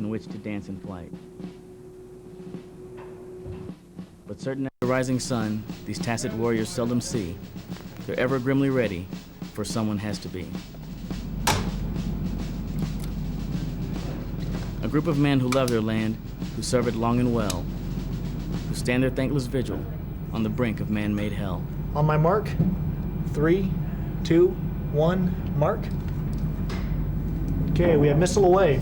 in which to dance in flight. But certain as the rising sun, these tacit warriors seldom see. They're ever grimly ready, for someone has to be. A group of men who love their land, who serve it long and well, who stand their thankless vigil on the brink of man-made hell. On my mark, 3, 2, 1, mark. Okay, we have missile away.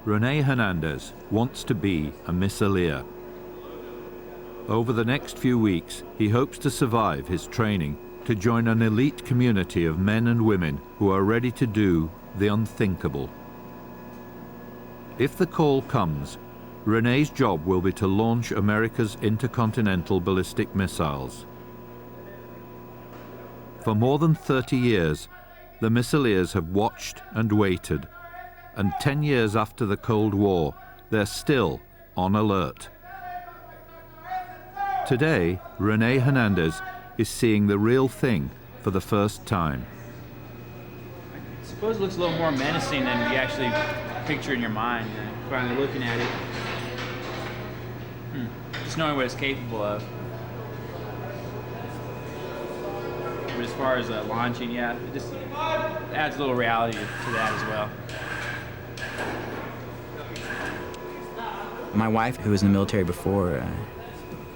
Rene Hernandez wants to be a missileer. Over the next few weeks, he hopes to survive his training to join an elite community of men and women who are ready to do the unthinkable. If the call comes, Rene's job will be to launch America's intercontinental ballistic missiles. For more than 30 years, the missileers have watched and waited, and 10 years after the Cold War, they're still on alert. Today, Rene Hernandez is seeing the real thing for the first time. I suppose it looks a little more menacing than you actually picture in your mind, finally looking at it. Just knowing what it's capable of. But as far as launching, yeah, it just adds a little reality to that as well. My wife, who was in the military before,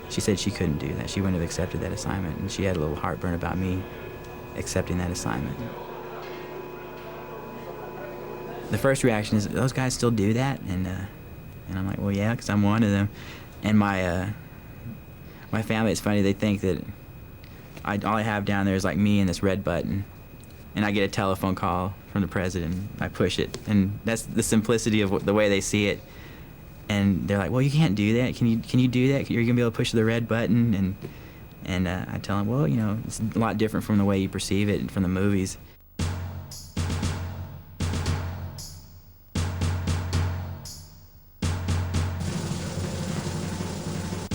she said she couldn't do that. She wouldn't have accepted that assignment, and she had a little heartburn about me accepting that assignment. The first reaction is, those guys still do that? And I'm like, well, yeah, because I'm one of them. And my family, it's funny, they think that all I have down there is like me and this red button, and I get a telephone call from the president. I push it, and that's the simplicity of the way they see it. And they're like, well, you can't do that. Can you do that? You're gonna be able to push the red button? And I tell them, well, you know, it's a lot different from the way you perceive it from the movies.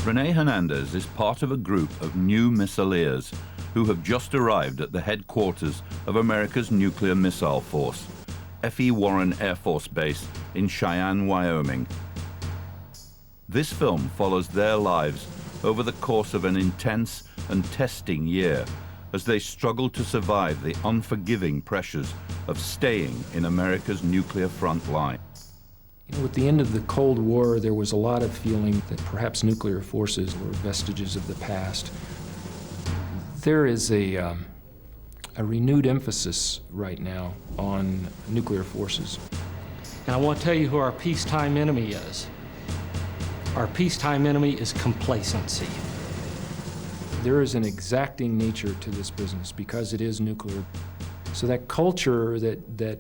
Rene Hernandez is part of a group of new missileers who have just arrived at the headquarters of America's nuclear missile force, F.E. Warren Air Force Base in Cheyenne, Wyoming. This film follows their lives over the course of an intense and testing year as they struggle to survive the unforgiving pressures of staying in America's nuclear front line. You know, with the end of the Cold War, there was a lot of feeling that perhaps nuclear forces were vestiges of the past. There is a renewed emphasis right now on nuclear forces. And I want to tell you who our peacetime enemy is. Our peacetime enemy is complacency. There is an exacting nature to this business because it is nuclear. So that culture that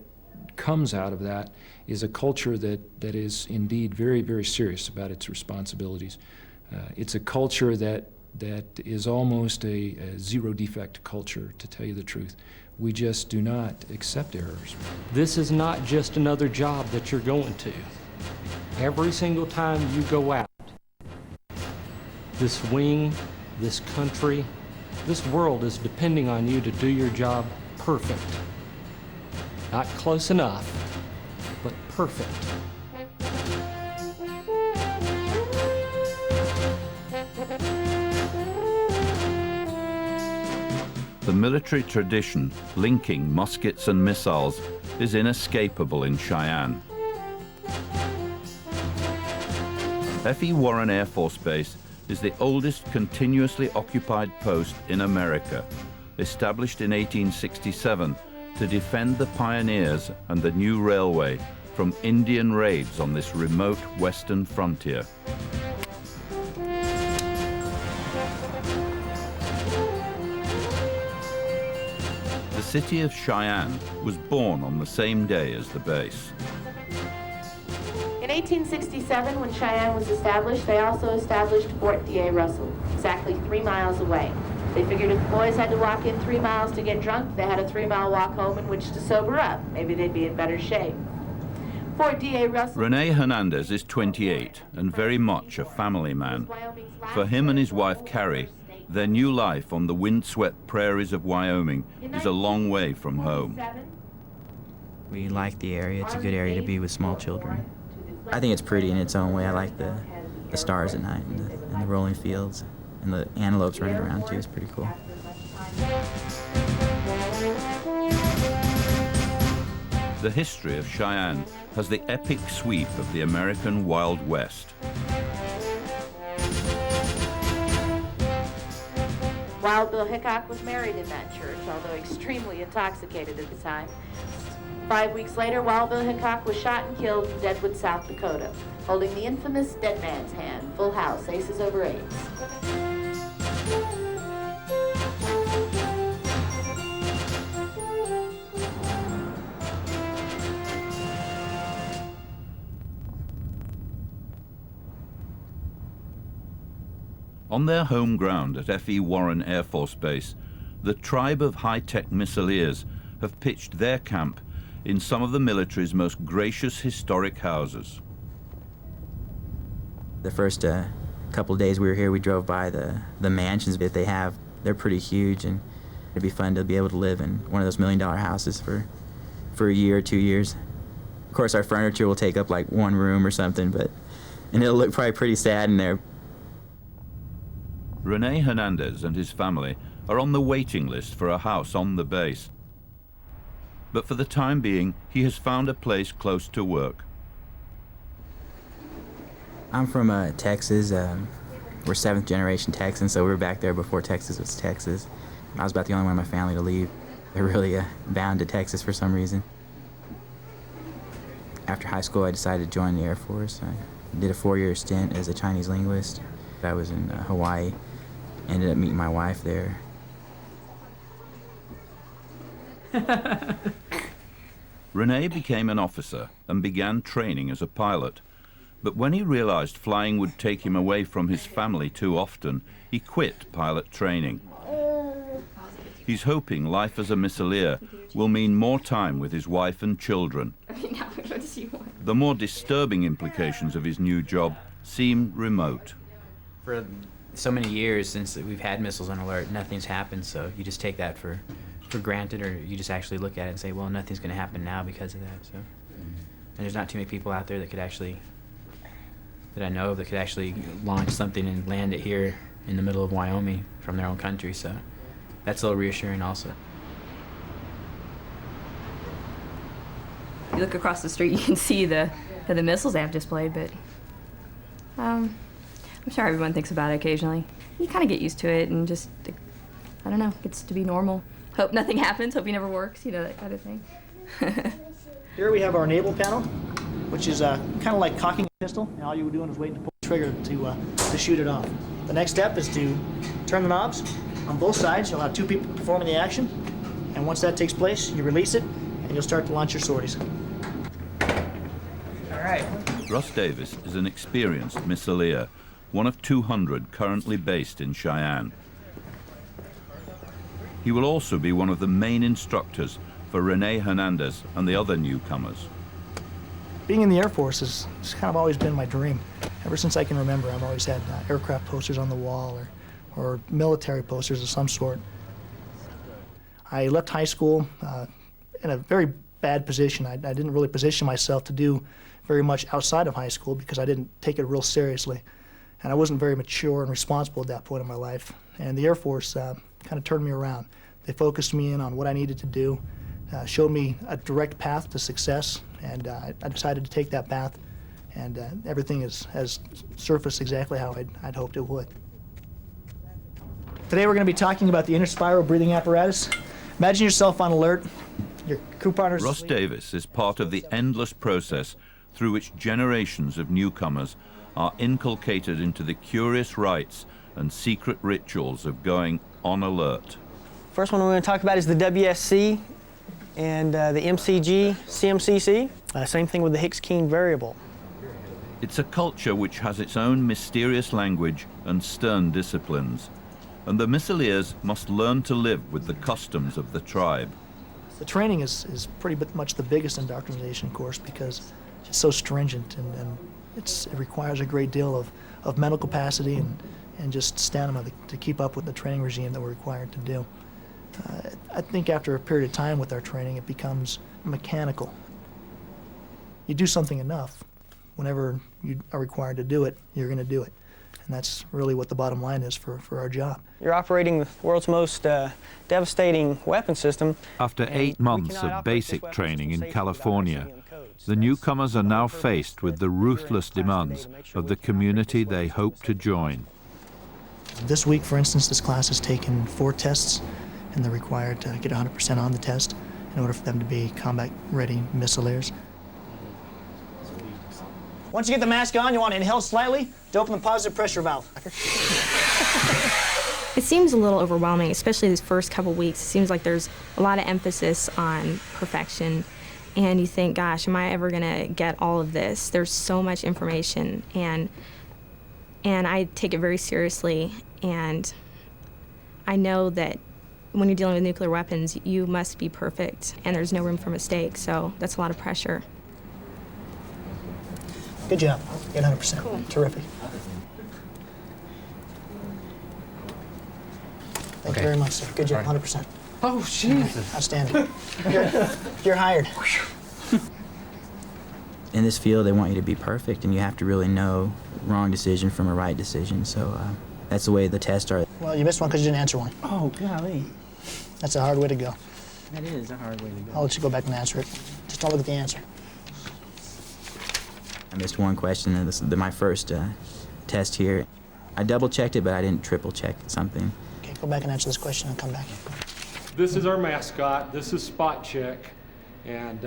comes out of that is a culture that is indeed very, very serious about its responsibilities. It's a culture that is almost a zero-defect culture, to tell you the truth. We just do not accept errors. This is not just another job that you're going to. Every single time you go out, this wing, this country, this world is depending on you to do your job perfect. Not close enough, but perfect. The military tradition linking muskets and missiles is inescapable in Cheyenne. F.E. Warren Air Force Base is the oldest continuously occupied post in America, established in 1867 to defend the pioneers and the new railway from Indian raids on this remote western frontier. The city of Cheyenne was born on the same day as the base. In 1867, when Cheyenne was established, they also established Fort D.A. Russell, exactly 3 miles away. They figured if the boys had to walk in 3 miles to get drunk, they had a 3-mile walk home in which to sober up. Maybe they'd be in better shape. Fort D.A. Russell... Rene Hernandez is 28 and very much a family man. For him and his wife, Carrie, their new life on the windswept prairies of Wyoming is a long way from home. We like the area. It's a good area to be with small children. I think it's pretty in its own way. I like the stars at night and the rolling fields and the antelopes running around too. It's pretty cool. The history of Cheyenne has the epic sweep of the American Wild West. Wild Bill Hickok was married in that church, although extremely intoxicated at the time. 5 weeks later, Wild Bill Hickok was shot and killed in Deadwood, South Dakota, holding the infamous dead man's hand, full house, aces over eights. On their home ground at F.E. Warren Air Force Base, the tribe of high-tech missileers have pitched their camp in some of the military's most gracious historic houses. The first couple of days we were here, we drove by the mansions that they have. They're pretty huge, and it'd be fun to be able to live in one of those $1 million houses for a year or 2 years. Of course, our furniture will take up like one room or something, and it'll look probably pretty sad in there. Rene Hernandez and his family are on the waiting list for a house on the base. But for the time being, he has found a place close to work. I'm from Texas. We're 7th generation Texans, so we were back there before Texas was Texas. I was about the only one in my family to leave. They're really bound to Texas for some reason. After high school, I decided to join the Air Force. I did a 4-year stint as a Chinese linguist. I was in Hawaii. Ended up meeting my wife there. Rene became an officer and began training as a pilot. But when he realized flying would take him away from his family too often, he quit pilot training. He's hoping life as a missileer will mean more time with his wife and children. The more disturbing implications of his new job seem remote. For so many years since we've had missiles on alert, nothing's happened, so you just take that for granted, or you just actually look at it and say, well, nothing's going to happen now because of that. So, and there's not too many people out there that I know of that could actually launch something and land it here in the middle of Wyoming from their own country, so that's a little reassuring also. You look across the street, you can see the missiles they have displayed, but I'm sure everyone thinks about it occasionally. You kind of get used to it and just, I don't know, gets to be normal. Hope nothing happens, hope he never works, that kind of thing. Here we have our naval panel, which is kind of like cocking a pistol, and all you were doing is waiting to pull the trigger to shoot it off. The next step is to turn the knobs on both sides. You'll have 2 people performing the action, and once that takes place, you release it, and you'll start to launch your sorties. All right. Russ Davis is an experienced missileer, one of 200 currently based in Cheyenne. He will also be one of the main instructors for Rene Hernandez and the other newcomers. Being in the Air Force has kind of always been my dream. Ever since I can remember, I've always had aircraft posters on the wall or military posters of some sort. I left high school in a very bad position. I didn't really position myself to do very much outside of high school because I didn't take it real seriously. And I wasn't very mature and responsible at that point in my life. And the Air Force kind of turned me around. They focused me in on what I needed to do, showed me a direct path to success, and I decided to take that path, and everything has surfaced exactly how I'd hoped it would. Today we're going to be talking about the interspiral breathing apparatus. Imagine yourself on alert. Your crew partners. Russ Davis is part of the endless process through which generations of newcomers are inculcated into the curious rites and secret rituals of going on alert. First one we're going to talk about is the WSC and the MCG, CMCC. Same thing with the Hicks-Keene variable. It's a culture which has its own mysterious language and stern disciplines, and the Missileers must learn to live with the customs of the tribe. The training is pretty much the biggest indoctrination course because it's so stringent, and it requires a great deal of mental capacity and just stamina to keep up with the training regime that we're required to do. I think after a period of time with our training, it becomes mechanical. You do something enough, whenever you are required to do it, you're going to do it. And that's really what the bottom line is for our job. You're operating the world's most devastating weapon system. After 8 months of basic training in California, the newcomers are now faced with the ruthless demands of the community they hope to join. This week, for instance, this class has taken 4 tests, and they're required to get 100% on the test in order for them to be combat-ready missileers. Once you get the mask on, you want to inhale slightly to open the positive pressure valve. It seems a little overwhelming, especially these first couple weeks. It seems like there's a lot of emphasis on perfection, and you think, gosh, am I ever going to get all of this? There's so much information, and I take it very seriously, and I know that when you're dealing with nuclear weapons, you must be perfect, and there's no room for mistake, so that's a lot of pressure. Good job. Get 100%. Cool. Terrific. Thank you very much, sir. Good job. 100%. Oh, Jesus. Outstanding. You're hired. In this field, they want you to be perfect, and you have to really know wrong decision from a right decision. So that's the way the tests are. Well, you missed one because you didn't answer one. Oh, golly. That's a hard way to go. That is a hard way to go. I'll let you go back and answer it. Just don't look at the answer. I missed one question in my first test here. I double-checked it, but I didn't triple-check something. Okay, go back and answer this question and come back. This is our mascot. This is Spot Check. And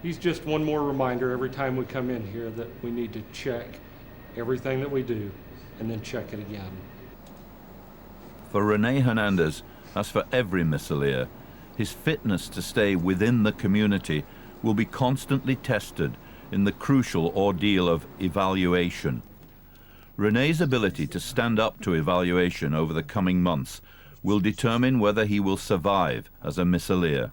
he's just one more reminder every time we come in here that we need to check everything that we do and then check it again. For Rene Hernandez, as for every missileer, his fitness to stay within the community will be constantly tested in the crucial ordeal of evaluation. Rene's ability to stand up to evaluation over the coming months will determine whether he will survive as a missileer.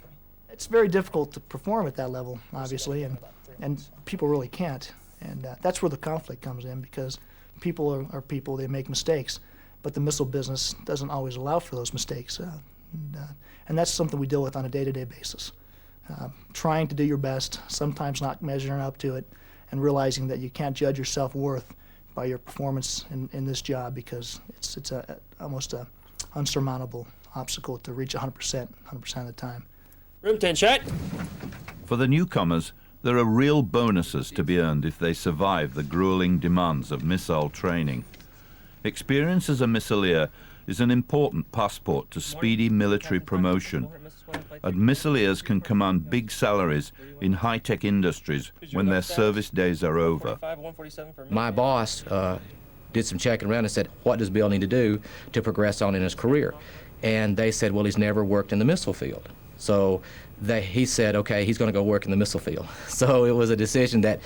It's very difficult to perform at that level, obviously, and people really can't. And that's where the conflict comes in, because people are people, they make mistakes, but the missile business doesn't always allow for those mistakes. And that's something we deal with on a day-to-day basis. Trying to do your best, sometimes not measuring up to it, and realizing that you can't judge your self-worth by your performance in this job, because it's almost an unsurmountable obstacle to reach 100% of the time. Room 10 shut. For the newcomers, there are real bonuses to be earned if they survive the grueling demands of missile training. Experience as a missileer is an important passport to speedy military promotion, and missileers can command big salaries in high-tech industries when their service days are over. My boss did some checking around and said, what does Bill need to do to progress on in his career? And they said, well, he's never worked in the missile field. So he said, okay, he's going to go work in the missile field. So it was a decision that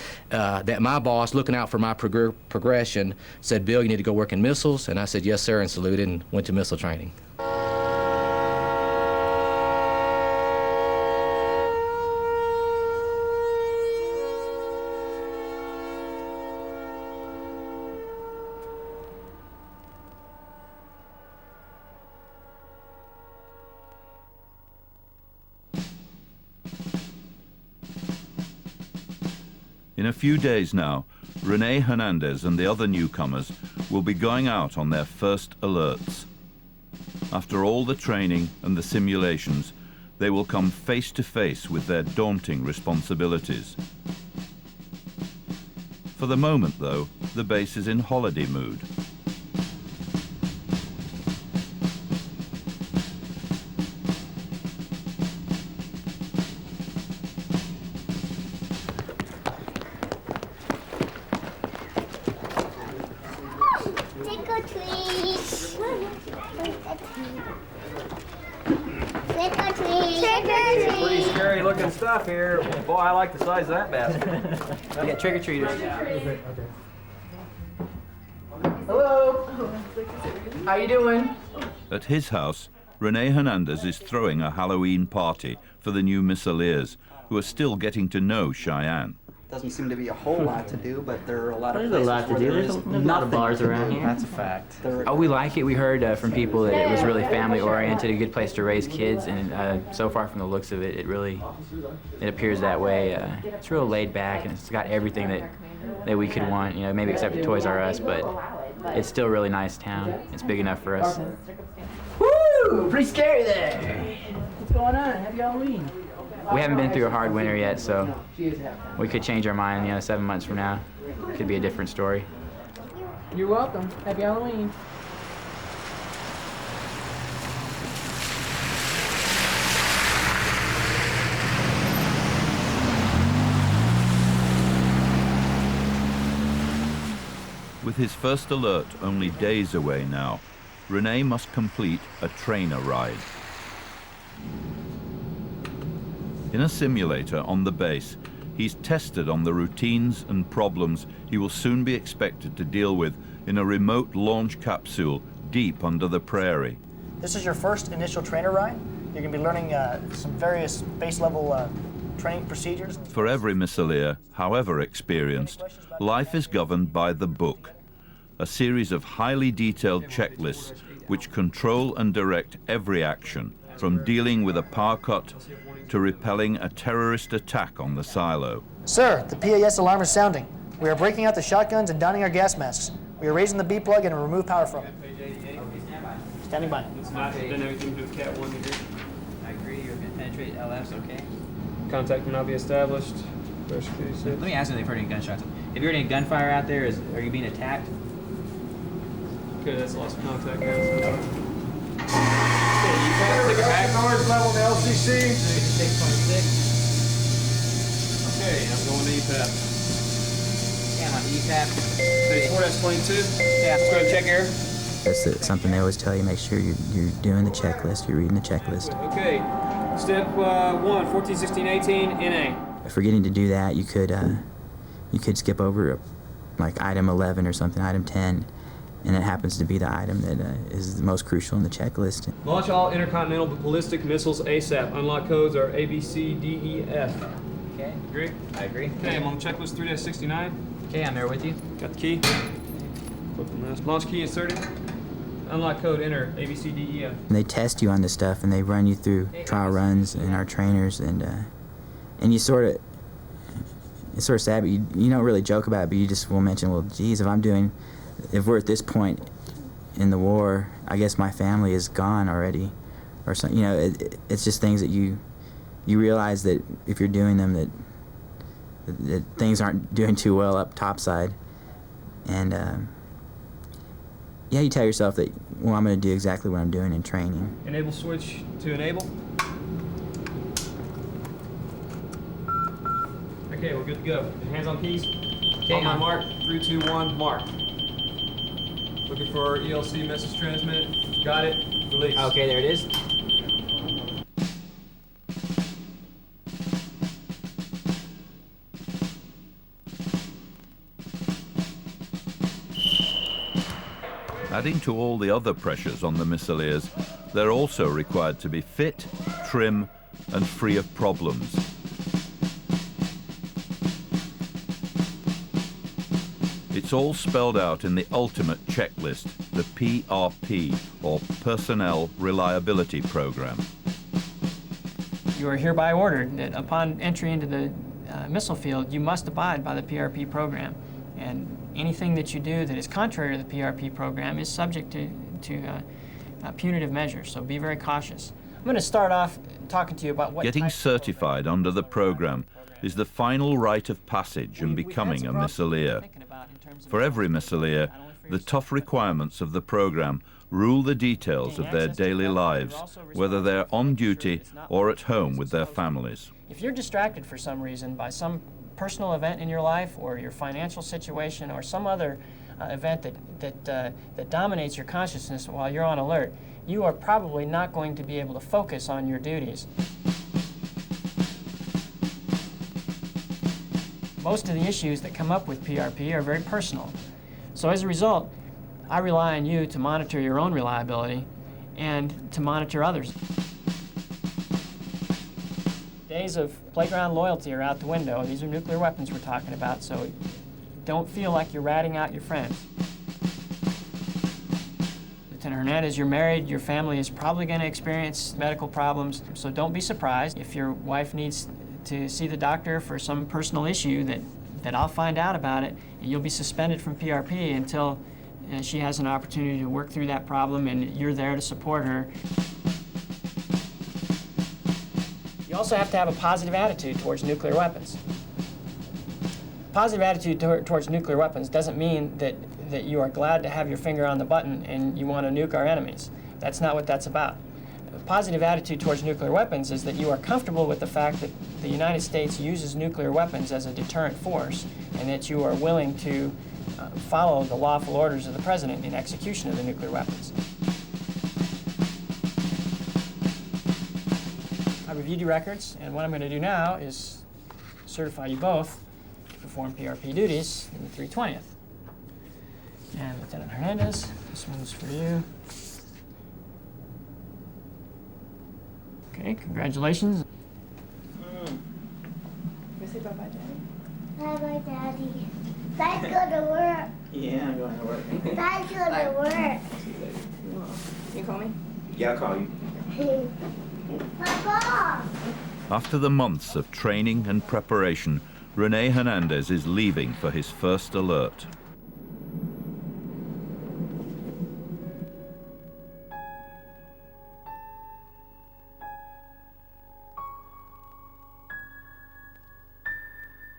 my boss, looking out for my progression, said, Bill, you need to go work in missiles. And I said, yes, sir, and saluted and went to missile training. In a few days now, Rene Hernandez and the other newcomers will be going out on their first alerts. After all the training and the simulations, they will come face to face with their daunting responsibilities. For the moment, though, the base is in holiday mood. Pretty scary looking stuff here. Boy, I like the size of that basket. We got trick-or-treaters. Hello. How you doing? At his house, Rene Hernandez is throwing a Halloween party for the new Missileers, who are still getting to know Cheyenne. Doesn't seem to be a whole lot to do, but there are a lot of There's places a lot to where do. there There's is a lot of bars around here. That's a fact. Oh, we like it. We heard from people that it was really family-oriented, a good place to raise kids, and so far from the looks of it, it appears that way. It's real laid back, and it's got everything that we could want, you know, maybe except for Toys R Us, but it's still a really nice town. It's big enough for us. Woo! Pretty scary there. What's going on? Happy Halloween. We haven't been through a hard winter yet, so we could change our mind, 7 months from now. It could be a different story. You're welcome. Happy Halloween. With his first alert only days away now, Rene must complete a trainer ride. In a simulator on the base, he's tested on the routines and problems he will soon be expected to deal with in a remote launch capsule deep under the prairie. This is your first initial trainer ride. You're going to be learning some various base level training procedures. For every Missileer, however experienced, life is governed by the book, a series of highly detailed checklists which control and direct every action, from dealing with a power cut to repelling a terrorist attack on the silo. Sir, the PAS alarm is sounding. We are breaking out the shotguns and donning our gas masks. We are raising the B plug and remove power from it. Standing by. It's not done everything to Cat 1 degree. I agree. You're going to penetrate LFs, okay? Contact cannot be established. Let me ask you if they've heard any gunshots. Have you heard any gunfire out there? Are you being attacked? Okay, that's lost contact now. Take it back. Noise level in the LCC. 626. Okay, I'm going to EPAP. Yeah, I'm on EPAP. 34, that's 22. Yeah, let's go ahead and check air. That's something they always tell you. Make sure you're doing the checklist. You're reading the checklist. Okay, step 1, 14, 16, 18, NA. Forgetting to do that, you could skip over like item 11 or something, item 10. And it happens to be the item that is the most crucial in the checklist. Launch all intercontinental ballistic missiles ASAP. Unlock codes are A, B, C, D, E, F. Okay. Agree? I agree. Okay, I'm on checklist 3-69. Okay, I'm there with you. Got the key. Flip the last. Launch key inserted. Unlock code, enter A, B, C, D, E, F. And they test you on this stuff, and they run you through trial runs and our trainers, and you it's sort of sad, but you don't really joke about it, but you just will mention, well, geez, if we're at this point in the war, I guess my family is gone already, or something. It's just things that you realize that if you're doing them, that things aren't doing too well up topside, and you tell yourself that, well, I'm going to do exactly what I'm doing in training. Enable switch to enable. Okay, we're good to go. Hands on keys. Okay, on my mark. 3, 2, 1, mark. Looking for ELC message transmit. Got it. Release. Okay, there it is. Adding to all the other pressures on the Missileers, they're also required to be fit, trim, and free of problems. It's all spelled out in the ultimate checklist, the PRP, or Personnel Reliability Program. You are hereby ordered that upon entry into the missile field, you must abide by the PRP program. And anything that you do that is contrary to the PRP program is subject to punitive measures, so be very cautious. I'm going to start off talking to you about what Getting certified under the program is the final rite of passage in becoming a missileer. For every missileer, the tough requirements of the program rule the details of their daily lives, whether they're on duty or at home with their families. If you're distracted for some reason by some personal event in your life or your financial situation or some other event that dominates your consciousness while you're on alert, you are probably not going to be able to focus on your duties. Most of the issues that come up with PRP are very personal. So as a result, I rely on you to monitor your own reliability and to monitor others. Days of playground loyalty are out the window. These are nuclear weapons we're talking about, so don't feel like you're ratting out your friends. Lieutenant Hernandez, you're married, your family is probably going to experience medical problems, so don't be surprised if your wife needs to see the doctor for some personal issue that I'll find out about it, and you'll be suspended from PRP until she has an opportunity to work through that problem and you're there to support her. You also have to have a positive attitude towards nuclear weapons. Positive attitude towards nuclear weapons doesn't mean that you are glad to have your finger on the button and you want to nuke our enemies. That's not what that's about. A positive attitude towards nuclear weapons is that you are comfortable with the fact that the United States uses nuclear weapons as a deterrent force and that you are willing to follow the lawful orders of the President in execution of the nuclear weapons. I reviewed your records, and what I'm going to do now is certify you both to perform PRP duties in the 320th. And Lieutenant Hernandez, this one's for you. Okay, congratulations. Can we say bye-bye, Daddy? Bye-bye, Daddy. Dad's going to work. Yeah, I'm going to work. Dad's going to work. See you later. Can you call me? Yeah, I'll call you. Papa! After the months of training and preparation, Rene Hernandez is leaving for his first alert.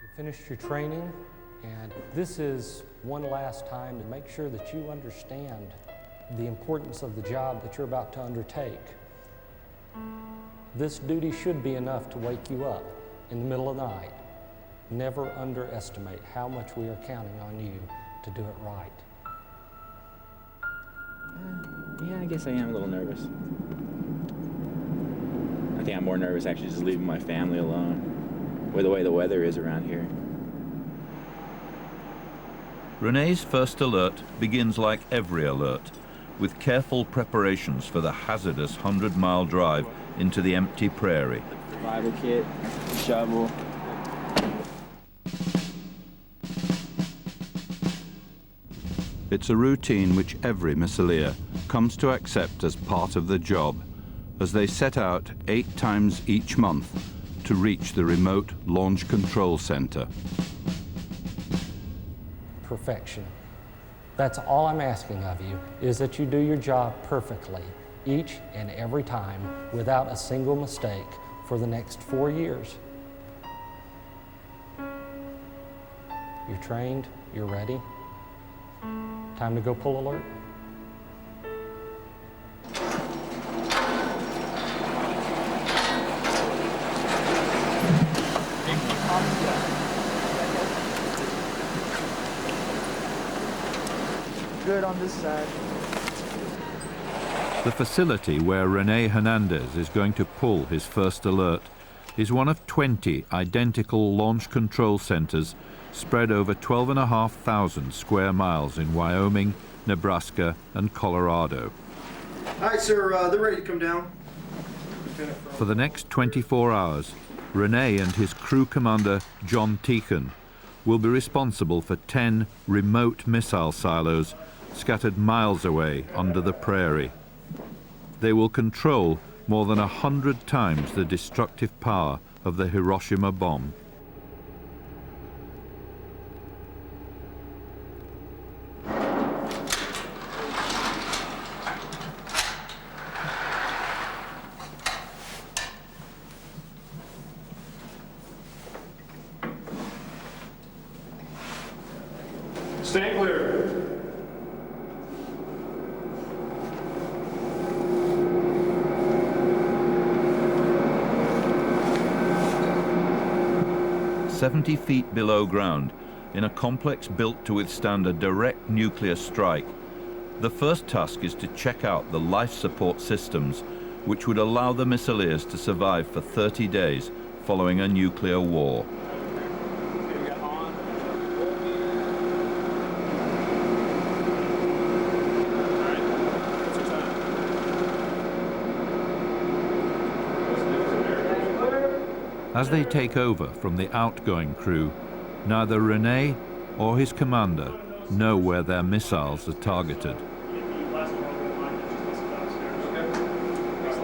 You finished your training, and this is one last time to make sure that you understand the importance of the job that you're about to undertake. This duty should be enough to wake you up in the middle of the night. Never underestimate how much we are counting on you to do it right. Yeah, I guess I am a little nervous. I think I'm more nervous actually just leaving my family alone, with the way the weather is around here. Rene's first alert begins like every alert, with careful preparations for the hazardous 100-mile drive into the empty prairie. Survival kit, shovel. It's a routine which every missileer comes to accept as part of the job, as they set out 8 times each month to reach the remote launch control center. Perfection. That's all I'm asking of you, is that you do your job perfectly, each and every time, without a single mistake, for the next 4 years. You're trained, you're ready. Time to go pull alert. Good on this side. The facility where Rene Hernandez is going to pull his first alert is one of 20 identical launch control centers spread over 12,500 square miles in Wyoming, Nebraska, and Colorado. All right, sir, they're ready to come down. For the next 24 hours, Rene and his crew commander, John Teacon, will be responsible for 10 remote missile silos scattered miles away under the prairie. They will control more than 100 times the destructive power of the Hiroshima bomb. Stand clear. "70 feet below ground, in a complex built to withstand a direct nuclear strike, the first task is to check out the life support systems which would allow the missileers to survive for 30 days following a nuclear war. As they take over from the outgoing crew, neither Rene or his commander know where their missiles are targeted.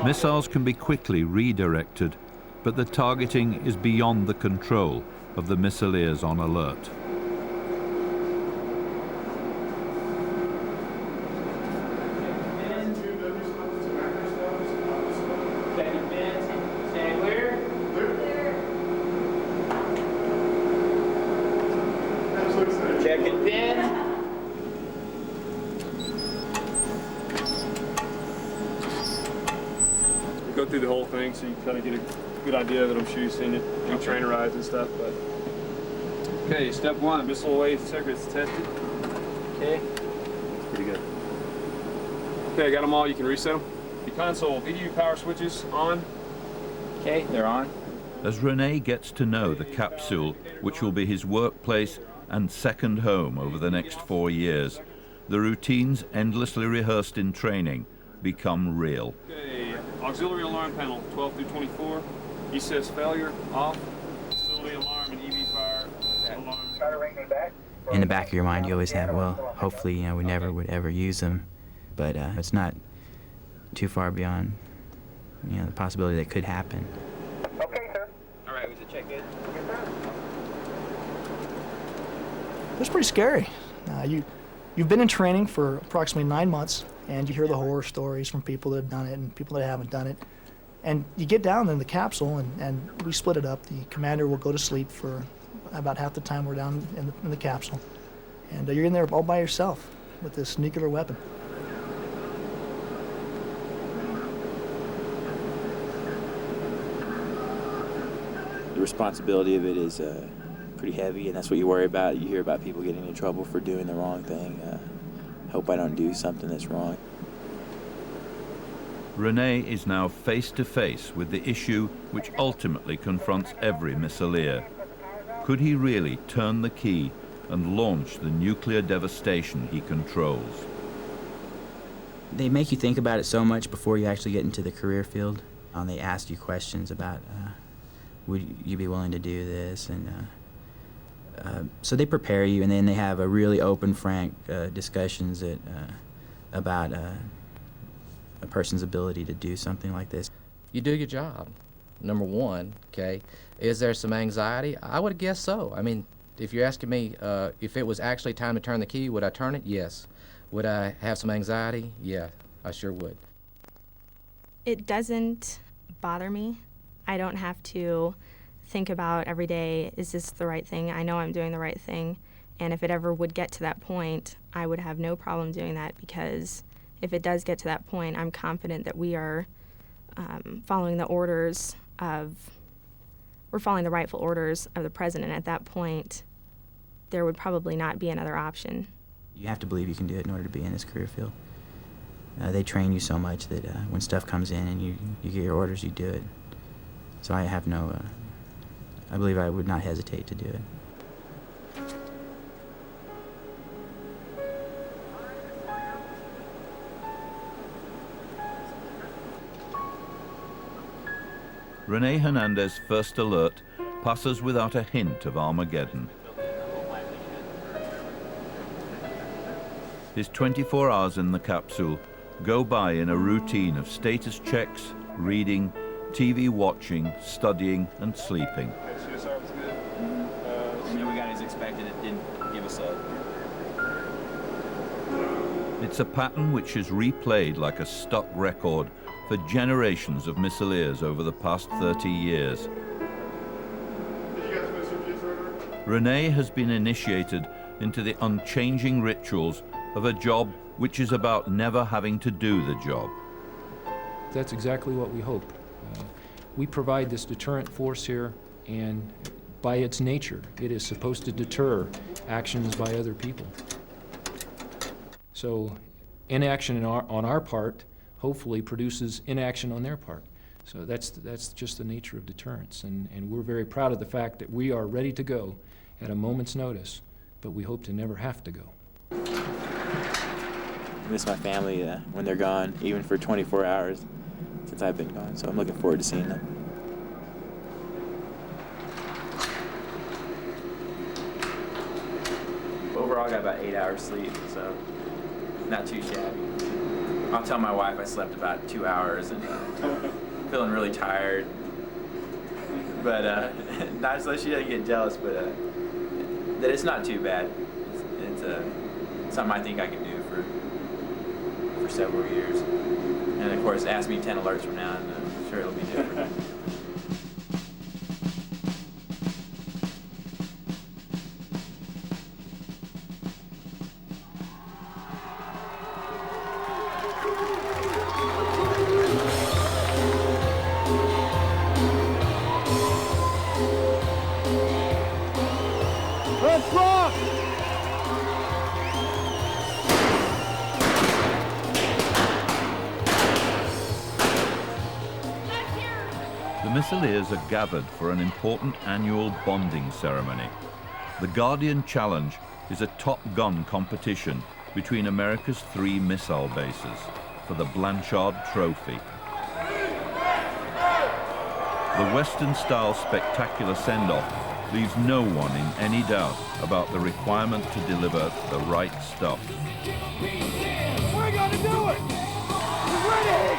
Missiles can be quickly redirected, but the targeting is beyond the control of the missileers on alert. Go through the whole thing so you kind of get a good idea of it. I'm sure you've seen it in trainer rides and stuff. But okay, step one, missile away circuits tested. Okay, that's pretty good. Okay, I got them all. You can reset them. The console, VDU power switches on. Okay, they're on. As Rene gets to know the capsule, which will be his workplace and second home over the next 4 years, the routines endlessly rehearsed in training become real. Okay, auxiliary alarm panel 12 through 24. ESS failure off. Facility alarm and EV fire alarm. In the back of your mind, you always have, well, hopefully, we never would ever use them, but it's not too far beyond, the possibility that it could happen. Okay, sir. All right, was it check in? Yes, sir. It was pretty scary. You've been in training for approximately 9 months, and you hear the horror stories from people that have done it and people that haven't done it. And you get down in the capsule, and we split it up. The commander will go to sleep for about half the time we're down in the capsule. And you're in there all by yourself with this nuclear weapon. The responsibility of it is pretty heavy, and that's what you worry about. You hear about people getting in trouble for doing the wrong thing. Hope I don't do something that's wrong. Rene is now face to face with the issue which ultimately confronts every missileer. Could he really turn the key and launch the nuclear devastation he controls? They make you think about it so much before you actually get into the career field. They ask you questions about, would you be willing to do this? And so they prepare you, and then they have a really open, frank discussions about a person's ability to do something like this. You do your job, number one, okay? Is there some anxiety? I would guess so. I mean, if you're asking me if it was actually time to turn the key, would I turn it? Yes. Would I have some anxiety? Yeah, I sure would. It doesn't bother me. I don't have to think about every day, is this the right thing? I know I'm doing the right thing. And if it ever would get to that point, I would have no problem doing that, because if it does get to that point, I'm confident that we are following the orders we're following the rightful orders of the president. At that point, there would probably not be another option. You have to believe you can do it in order to be in this career field. They train you so much that when stuff comes in and you get your orders, you do it. So I have no, I believe I would not hesitate to do it. Rene Hernandez's first alert passes without a hint of Armageddon. His 24 hours in the capsule go by in a routine of status checks, reading, TV watching, studying, and sleeping. CSR was good. And then we got as expected. It didn't give us a... It's a pattern which is replayed like a stuck record for generations of missileers over the past 30 years. Rene has been initiated into the unchanging rituals of a job which is about never having to do the job. That's exactly what we hope. We provide this deterrent force here, and by its nature, it is supposed to deter actions by other people. So inaction on our part hopefully produces inaction on their part. So that's just the nature of deterrence, and we're very proud of the fact that we are ready to go at a moment's notice, but we hope to never have to go. I miss my family when they're gone, even for 24 hours since I've been gone, so I'm looking forward to seeing them. Overall, I got about 8 hours sleep, so not too shabby. I'll tell my wife I slept about 2 hours and feeling really tired, but not so she doesn't get jealous, but that it's not too bad. It's something I think I can do for several years. And of course, ask me 10 alerts from now, and I'm sure it'll be different. Let's rock! The Missileers are gathered for an important annual bonding ceremony. The Guardian Challenge is a Top Gun competition between America's 3 missile bases for the Blanchard Trophy. The Western-style spectacular send-off leaves no one in any doubt about the requirement to deliver the right stuff. We're gonna do it! We're ready!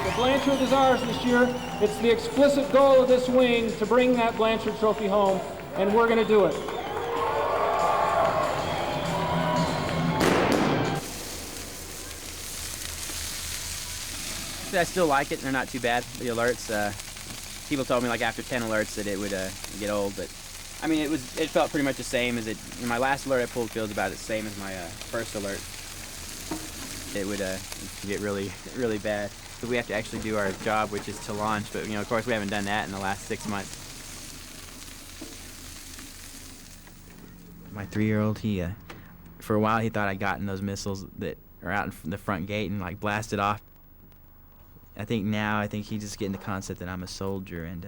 The Blanchard is ours this year. It's the explicit goal of this wing to bring that Blanchard trophy home, and we're going to do it. I still like it. They're not too bad, the alerts. People told me like after 10 alerts that it would get old, but I mean it felt pretty much the same as it. In my last alert I pulled feels about the same as my first alert. It would get really bad. So we have to actually do our job, which is to launch, but of course we haven't done that in the last 6 months. My 3-year-old, he for a while he thought I'd gotten those missiles that are out in the front gate and like blasted off. I think he's just getting the concept that I'm a soldier, and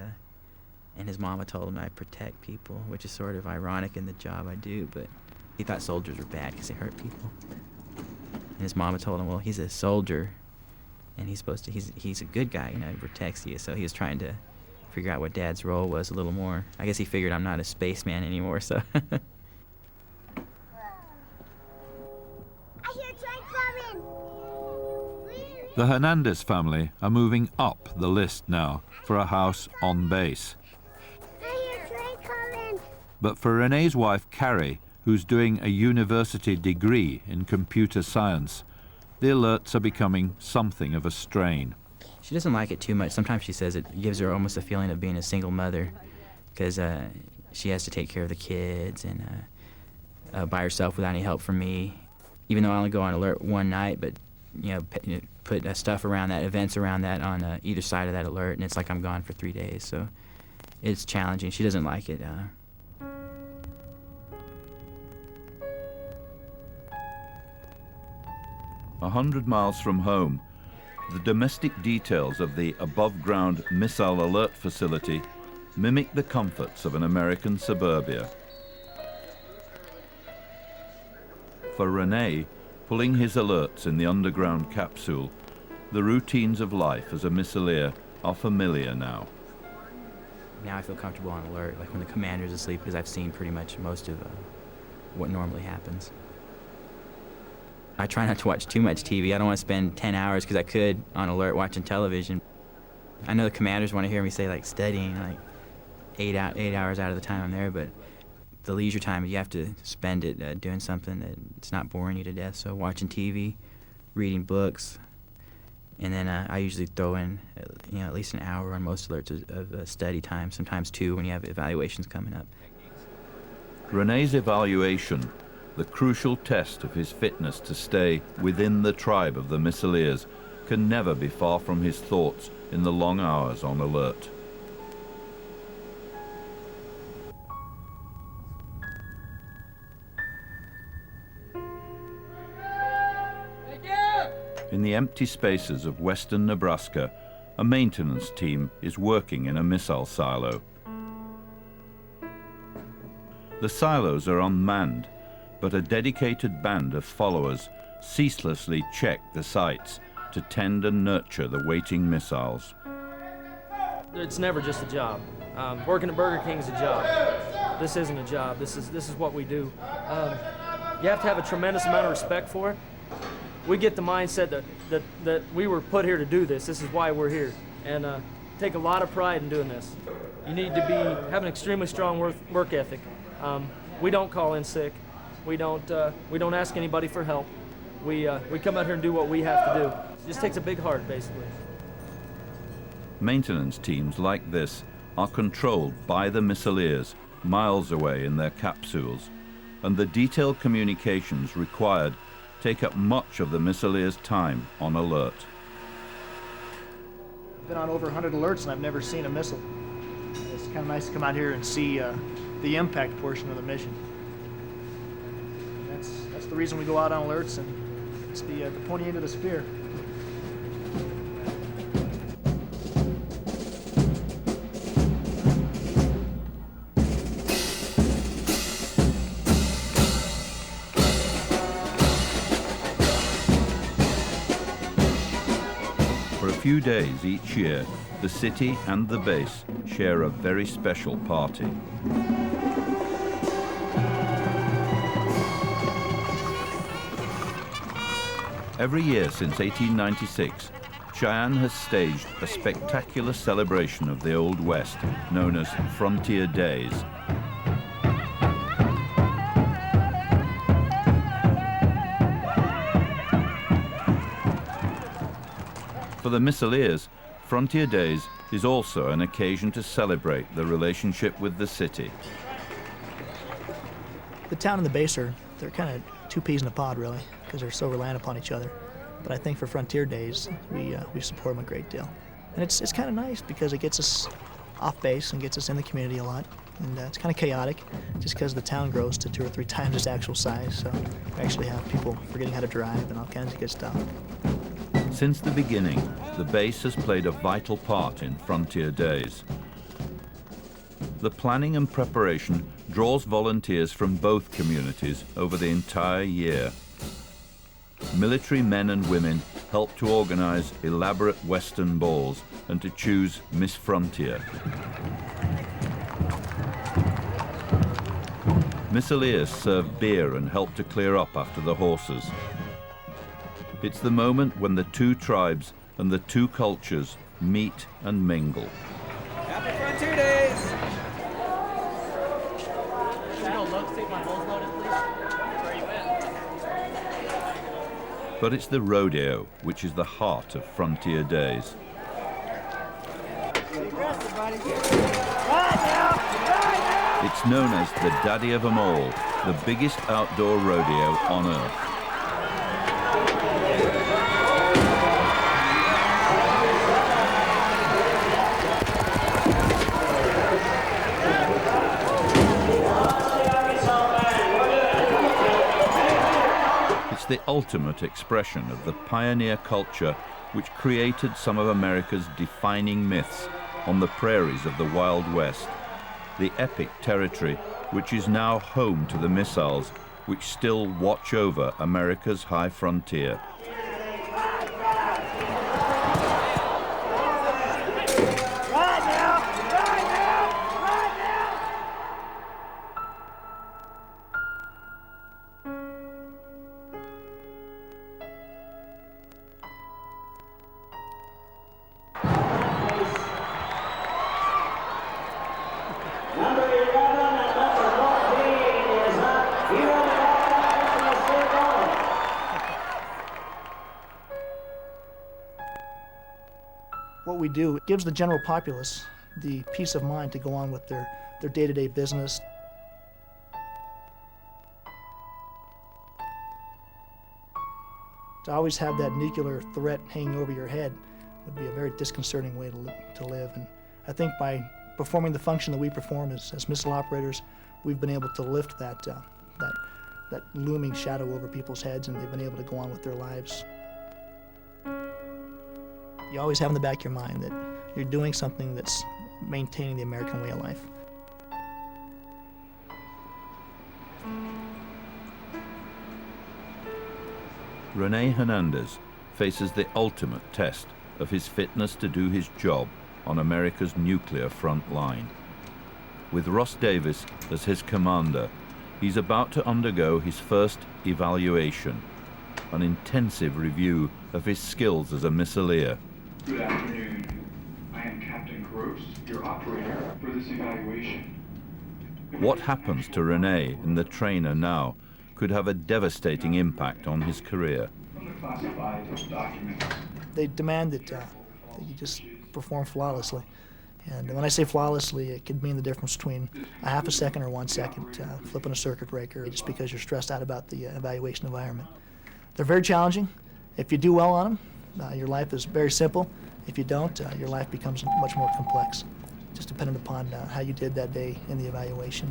his mama told him I protect people, which is sort of ironic in the job I do, but he thought soldiers were bad because they hurt people. And his mama told him, well, he's a soldier, and he's a good guy, he protects you. So he was trying to figure out what Dad's role was a little more. I guess he figured I'm not a spaceman anymore, so. The Hernandez family are moving up the list now for a house on base. But for Renee's wife, Carrie, who's doing a university degree in computer science, the alerts are becoming something of a strain. She doesn't like it too much. Sometimes she says it gives her almost a feeling of being a single mother because she has to take care of the kids and by herself without any help from me. Even though I only go on alert one night, but put stuff around that, events around that on either side of that alert, and it's like I'm gone for 3 days. So it's challenging. She doesn't like it. 100 miles from home, the domestic details of the above-ground missile alert facility mimic the comforts of an American suburbia. For Renee, pulling his alerts in the underground capsule, the routines of life as a missileer are familiar now. Now I feel comfortable on alert, like when the commander's asleep, because I've seen pretty much most of what normally happens. I try not to watch too much TV. I don't want to spend 10 hours, because I could, on alert watching television. I know the commanders want to hear me say, like, studying, like, 8 hours out of the time I'm there, but the leisure time, you have to spend it doing something that's not boring you to death. So watching TV, reading books, And then I usually throw in, at least an hour on most alerts of study time, sometimes 2 when you have evaluations coming up. Rene's evaluation, the crucial test of his fitness to stay within the tribe of the Missileers, can never be far from his thoughts in the long hours on alert. In the empty spaces of western Nebraska, a maintenance team is working in a missile silo. The silos are unmanned, but a dedicated band of followers ceaselessly check the sites to tend and nurture the waiting missiles. It's never just a job. Working at Burger King is a job. This isn't a job. This is what we do. You have to have a tremendous amount of respect for it. We get the mindset that we were put here to do this. This is why we're here, and take a lot of pride in doing this. You need to have an extremely strong work ethic. We don't call in sick. We don't ask anybody for help. We come out here and do what we have to do. It just takes a big heart, basically. Maintenance teams like this are controlled by the Missileers miles away in their capsules, and the detailed communications required take up much of the Missileers' time on alert. I've been on over 100 alerts and I've never seen a missile. It's kind of nice to come out here and see the impact portion of the mission. And that's the reason we go out on alerts, and it's the pointy end of the spear. For a few days each year, the city and the base share a very special party. Every year since 1896, Cheyenne has staged a spectacular celebration of the Old West known as Frontier Days. For the Missileers, Frontier Days is also an occasion to celebrate the relationship with the city. The town and the base they're kind of two peas in a pod, really, because they're so reliant upon each other. But I think for Frontier Days, we support them a great deal. And it's kind of nice because it gets us off base and gets us in the community a lot. And it's kind of chaotic just because the town grows to 2 or 3 times its actual size. So we actually have people forgetting how to drive and all kinds of good stuff. Since the beginning, the base has played a vital part in Frontier Days. The planning and preparation draws volunteers from both communities over the entire year. Military men and women help to organize elaborate Western balls and to choose Miss Frontier. Missileers serve beer and help to clear up after the horses. It's the moment when the two tribes and the two cultures meet and mingle. Happy Frontier Days! But it's the rodeo which is the heart of Frontier Days. It's known as the Daddy of 'em all, the biggest outdoor rodeo on Earth. It's the ultimate expression of the pioneer culture which created some of America's defining myths on the prairies of the Wild West, the epic territory which is now home to the missiles which still watch over America's high frontier. What we do gives the general populace the peace of mind to go on with their day-to-day business. To always have that nuclear threat hanging over your head would be a very disconcerting way to live. And I think by performing the function that we perform as missile operators, we've been able to lift that looming shadow over people's heads, and they've been able to go on with their lives. You always have in the back of your mind that you're doing something that's maintaining the American way of life. Rene Hernandez faces the ultimate test of his fitness to do his job on America's nuclear front line. With Ross Davis as his commander, he's about to undergo his first evaluation, an intensive review of his skills as a missileer. Good afternoon. I am Captain Gross, your operator for this evaluation. What happens to Rene and the trainer now could have a devastating impact on his career. From the classified documents. They demand that you just perform flawlessly. And when I say flawlessly, it could mean the difference between a half a second or 1 second flipping a circuit breaker just because you're stressed out about the evaluation environment. They're very challenging. If you do well on them, your life is very simple. If you don't, your life becomes much more complex, just dependent upon how you did that day in the evaluation.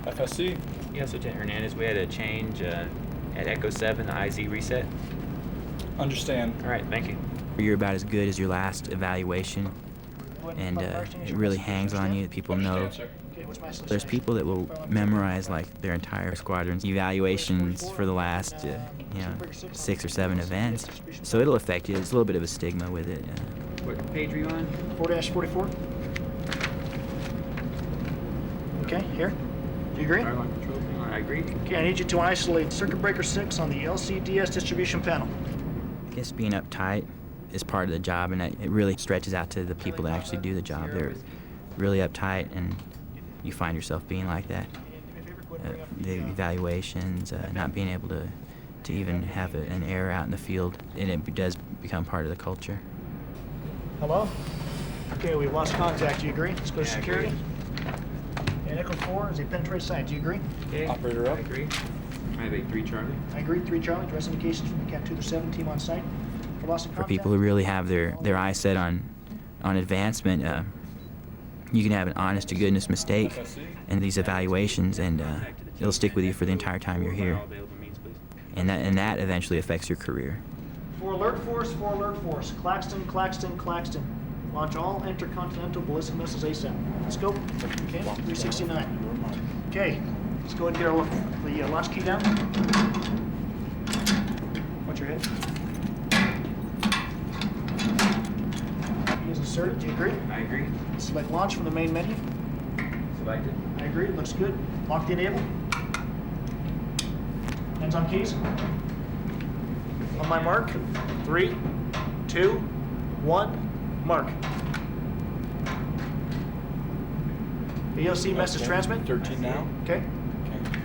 FSC. Yes, Lieutenant Hernandez, we had a change at Echo 7, the IZ reset. Understand. All right, thank you. You're about as good as your last evaluation, and it really hangs on you. People know. There's people that will memorize like their entire squadron's evaluations for the last 6 or 7 events. So it'll affect you. There's a little bit of a stigma with it. What page are you on? 4-44. Okay, here. Do you agree? I agree. Okay, I need you to isolate circuit breaker 6 on the LCDS distribution panel. I guess being uptight is part of the job, and it really stretches out to the people that actually do the job. They're really uptight, and you find yourself being like that. The evaluations, not being able to even have an error out in the field, and it does become part of the culture. Hello? Okay, we've lost contact. Do you agree? Let's go to security. And Echo 4 is a penetrated site. Do you agree? Okay. Operator up. I agree. I have a 3 Charlie. I agree. 3 Charlie. Direct indications from the Cat 2 to 7 team on site. For loss of For contact. people who really have their eyes set on advancement, you can have an honest-to-goodness mistake in these evaluations, and it'll stick with you for the entire time you're here. And that eventually affects your career. 4 alert force, 4 alert force. Claxton, Claxton, Claxton. Launch all intercontinental ballistic missiles ASAP. Let's go. Okay, 369. Okay, let's go ahead and get the launch key down. Watch your head. Key is inserted. Do you agree? I agree. Select launch from the main menu. Selected. I agree. Looks good. Lock the enable. Hands on keys. On my mark. 3, 2, 1. Mark. EOC message transmit. 13 now. Okay. Okay.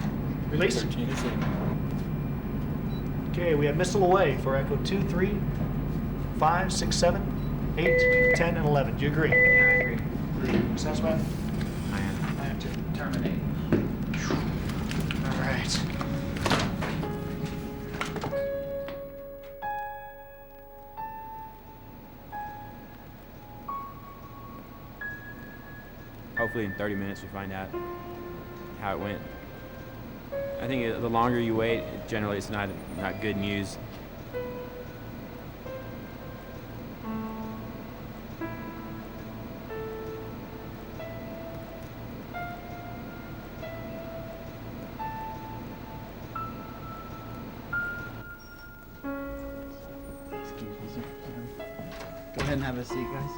Release. 13 is in. Okay, we have missile away for Echo 2, 3, 5, 6, 7, 8, 10, and 11. Do you agree? Yeah, I agree. Satisfied? I am. I am too. Terminate. All right. Hopefully in 30 minutes we find out how it went. I think the longer you wait, generally it's not good news. Excuse me, sir. Go ahead and have a seat, guys.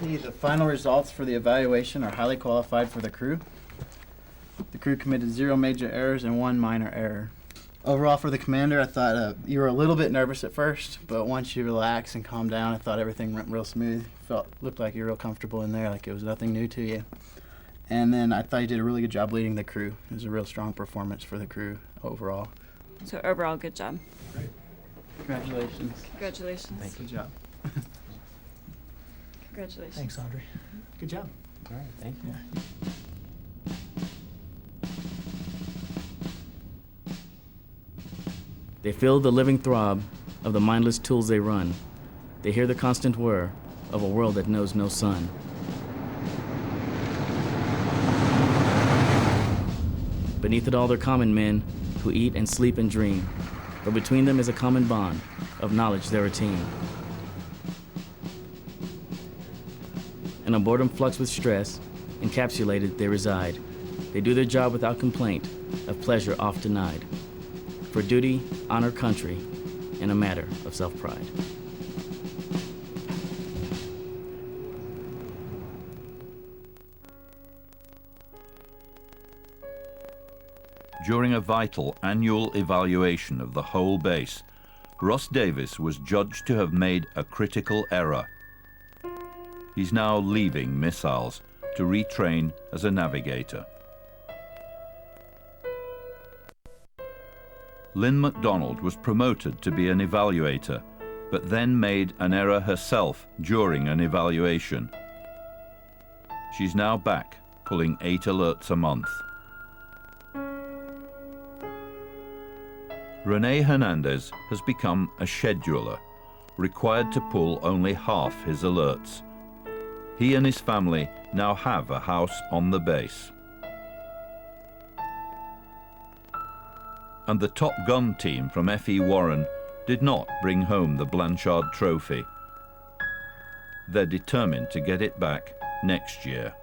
The final results for the evaluation are highly qualified for the crew. The crew committed 0 major errors and 1 minor error. Overall, for the commander, I thought you were a little bit nervous at first, but once you relax and calm down, I thought everything went real smooth. Looked like you were real comfortable in there, like it was nothing new to you. And then I thought you did a really good job leading the crew. It was a real strong performance for the crew overall. So overall, good job. Congratulations. Congratulations. Thank you. Good job. Congratulations. Thanks, Andre. Good job. All right, thank you. They feel the living throb of the mindless tools they run. They hear the constant whir of a world that knows no sun. Beneath it all, they're common men who eat and sleep and dream, but between them is a common bond of knowledge they're a team. In a boredom flux with stress, encapsulated they reside. They do their job without complaint, of pleasure oft denied. For duty, honor, country, and a matter of self-pride. During a vital annual evaluation of the whole base, Ross Davis was judged to have made a critical error. He's now leaving missiles to retrain as a navigator. Lynn MacDonald was promoted to be an evaluator, but then made an error herself during an evaluation. She's now back, pulling 8 alerts a month. Rene Hernandez has become a scheduler, required to pull only half his alerts. He and his family now have a house on the base. And the Top Gun team from F.E. Warren did not bring home the Blanchard Trophy. They're determined to get it back next year.